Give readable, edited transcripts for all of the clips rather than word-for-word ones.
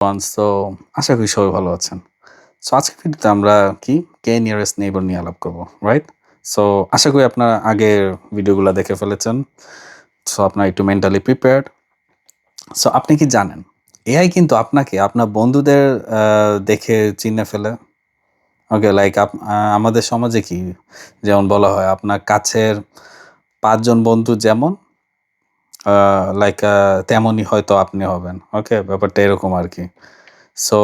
So আশা করি সবাই ভালো আছেন। সো আজকের ভিডিওতে আমরা কে নিয়ারেস্ট নেইবার নিয়ে আলাপ করব, রাইট? সো আশা করি আপনারা আগের ভিডিওগুলা দেখে ফেলেছেন। সো আপনারা একটু মেন্টালি প্রিপেয়ার্ড। সো আপনি কি জানেন? এআই কিন্তু আপনাকে আপনার বন্ধুদের দেখে চিনে ফেলে। ওকে, লাইক আমাদের সমাজে যেমন বলা হয় আপনার কাছের ৫ জন বন্ধু যেমন লাইক তেমনই হয়তো আপনি হবেন। ওকে? ব্যাপারটা এরকম আরকি। সো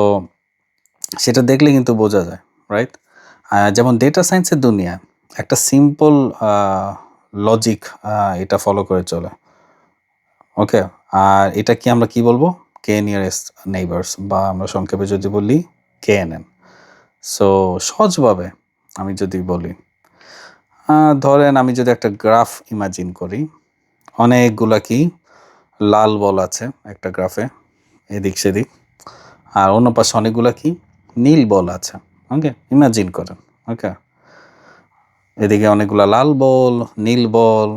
সেটা দেখলে কিন্তু বোঝা যায়, রাইট? যেমন ডেটা সায়েন্সের দুনিয়ায় একটা সিম্পল লজিক এটা ফলো করে চলে। ওকে? আর এটা আমরা কি বলবো? কে নিয়ারেস্ট নেইবারস বা আমরা সংক্ষেপে যদি বলি KNN। সো সহজভাবে আমি যদি বলি, ধরেন আমি যদি একটা গ্রাফ ইমাজিন করি, অনেকগুলা লাল বল আছে একটা গ্রাফে, এদিক সেদিক। আর অন্য পাশে অনেকগুলা নীল বল আছে। ওকে? ইমাজিন করেন। ওকে? এদিকে অনেকগুলা লাল বল, নীল বল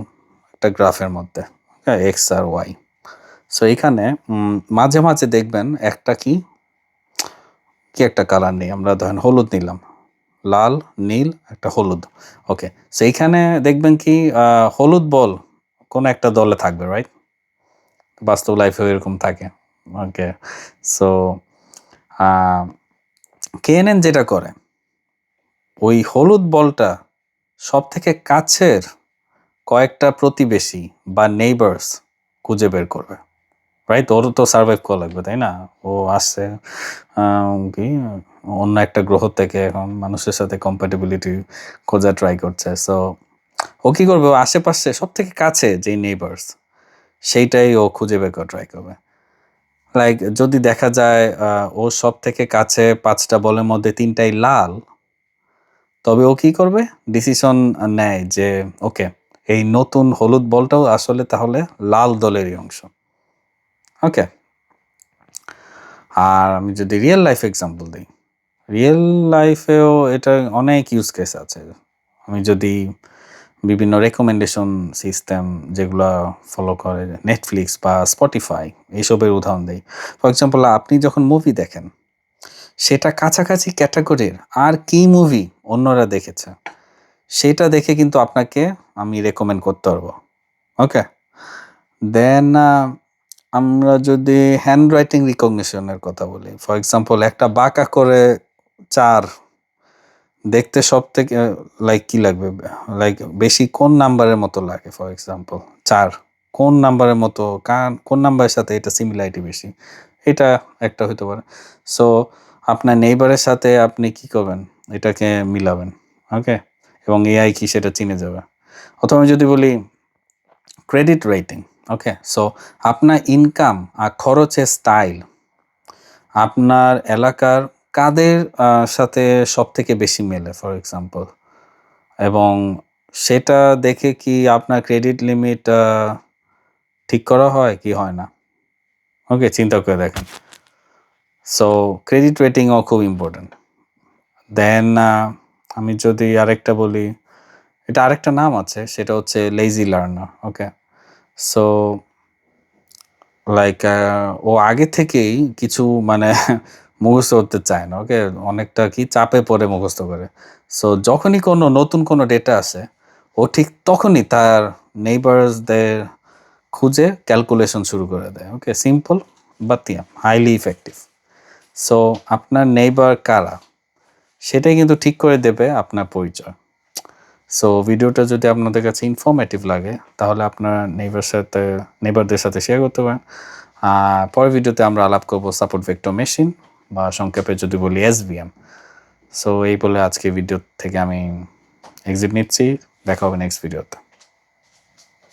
একটা গ্রাফের মধ্যে। ওকে? এক্স আর ওয়াই। সো এখানে মাঝে মাঝে দেখবেন একটা একটা কালার নেই, আমরা ধরেন হলুদ নিলাম, লাল, নীল, একটা হলুদ। ওকে, সো এইখানে দেখবেন হলুদ বল কোন একটা দলে থাকবে, রাইট? বাস্তব লাইফেও এরকম থাকে। ওকে, সো KNN যেটা করে, ওই হলুদ বলটা সব থেকে কাছের কয়েকটা প্রতিবেশী বা নেইবার্স খুঁজে বের করবে, রাইট? ওর তো সার্ভাইভ করা লাগবে, তাই না? ও আসছে অন্য একটা গ্রহ থেকে, এখন মানুষের সাথে কম্প্যাটিবিলিটি খোঁজা ট্রাই করছে। সো ও কি করবে? ও আশেপাশে সব থেকে কাছে যেই নেইবার্স, সেইটাই ও খুঁজে বের করা ট্রাই করবে। লাইক যদি দেখা যায় ও সব থেকে কাছে 5টা বলের মধ্যে 3টাই লাল, তবে ও কি করবে? ডিসিশন নেয় যে ওকে, এই নতুন হলুদ বলটাও আসলে তাহলে লাল দলেরই অংশ। ওকে, আর আমি যদি রিয়েল লাইফ এক্সাম্পল দিই, রিয়েল লাইফেও এটা অনেক ইউজ কেস আছে। আমি যদি বিভিন্ন রেকমেন্ডেশন সিস্টেম যেগুলা ফলো করে নেটফ্লিক্স বা স্পটিফাই এইসবের উদাহরণ দিই। ফর এক্সাম্পল, আপনি যখন মুভি দেখেন, সেটা কাছাকাছি ক্যাটাগরির আর কি মুভি অন্যরা দেখেছে, সেটা দেখে কিন্তু আপনাকে আমি রেকমেন্ড করতে পারবো। ওকে, দেন আমরা যদি হ্যান্ড রাইটিং রিকগনিশনের কথা বলি, ফর এক্সাম্পল একটা বাঁকা করে 4 দেখতে সব থেকে লাইক কি লাগবে, লাইক বেশি কোন নাম্বারের মতো লাগে? ফর এক্সাম্পল 4 কোন নাম্বারের মতো, কোন নাম্বারের সাথে এটা সিমিলারিটি বেশি, এটা একটা হইতে পারে। সো আপনার নেইবারের সাথে আপনি কি করবেন? এটাকে মিলাবেন। ওকে, এবং এআই সেটা চিনে যাবে। অথবা আমি যদি বলি ক্রেডিট রেটিং। ওকে, সো আপনার ইনকাম আর খরচের স্টাইল আপনার এলাকার কাদের সাথে সব থেকে বেশি মেলে, ফর এক্সাম্পল, এবং সেটা দেখে কি আপনার ক্রেডিট লিমিট ঠিক করা হয় কি হয় না? ওকে, চিন্তা করে দেখেন। সো ক্রেডিট রেটিংও খুব ইম্পর্টেন্ট। দেন আমি যদি আরেকটা বলি, এটা আরেকটা নাম আছে, সেটা হচ্ছে লেজি লার্নার। ওকে, সো লাইক ও আগে থেকেই কিছু মানে মুখস্থ করতে চায় না। ওকে, অনেকটা চাপে পড়ে মুখস্থ করে। সো যখনই কোনো নতুন কোনো ডেটা আসে, ও ঠিক তখনই তার নেইবারসদের খুঁজে ক্যালকুলেশন শুরু করে দেয়। Okay, simple but highly effective. So আপনার নেইবার কারা, সেটাই কিন্তু ঠিক করে দেবে আপনার পরিচয়। সো ভিডিওটা যদি আপনাদের কাছে ইনফরমেটিভ লাগে, তাহলে আপনার নেইবারদের সাথে শেয়ার করতে পারেন। পরের ভিডিওতে আমরা আলাপ করবো সাপোর্ট ভেক্টর মেশিন বা সংক্ষেপে যদি বলি SVM। সো এই বলে আজকে ভিডিও থেকে আমি এক্সিট নিচ্ছি। দেখা হবে নেক্সট ভিডিওতে।